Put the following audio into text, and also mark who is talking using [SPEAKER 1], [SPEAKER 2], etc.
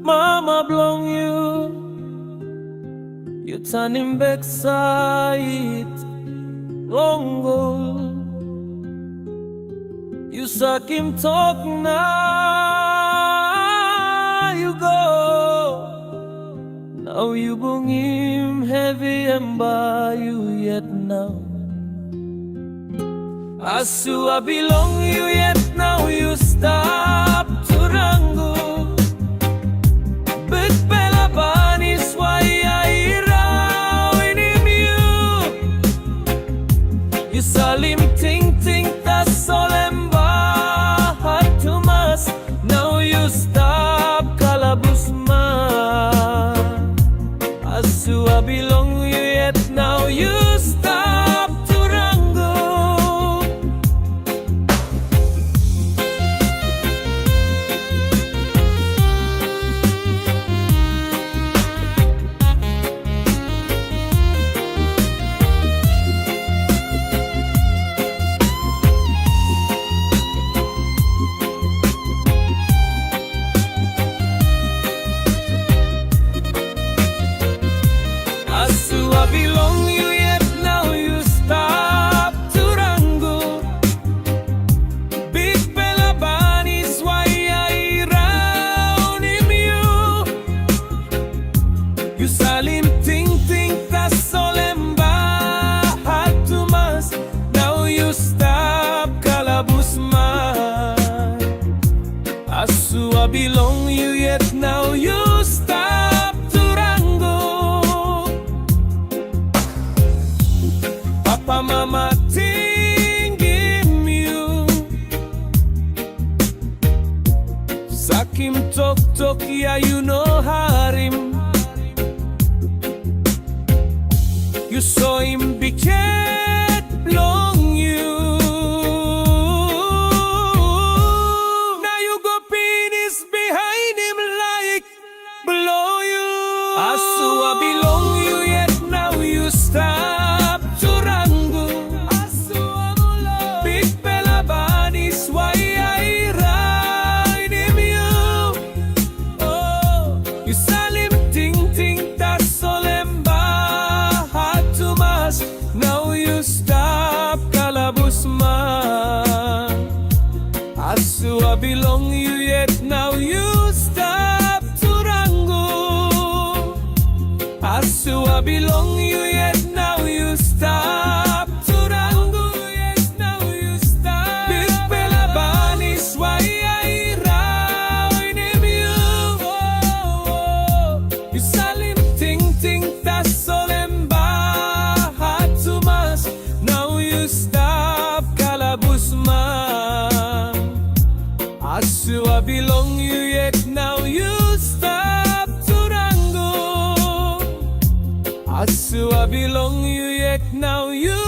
[SPEAKER 1] Mama belong you. You turn him back side. Longo. You suck him talk now. You go. Now you bring him heavy and by you yet now. Asua belong you yet now you stop to rango. Big bella banis why I in him you salim ting ting that's all hard to mass. Now you stop kalabusma. Asua belong you yet now you stop to rango. Asua belong you yet now you stop to rango. Big bella banis why I round him you salim ting ting that's all hard to mass. Now you stop kalabusma. Asua belong you yet now you stop to rango. Papa mama ting him you. Sakim tok tok yeah you know harim. You saw him be cat long you. Now you go penis behind him like below you. Asua belong you yet now you stop to rango. Big bella banis why I ride him oh, you salim ting ting that's all hard to mass. Now you stop kalabusma. Asua belong you yet now you stop to rango. Asua belong you yet now you stop to rango. Yes now you stop. Big bella banis why I round him you salim ting ting that's all hard to mass. Now you stop kalabusma. Asua belong you yet now you stop to rango. Asua belong you yet now you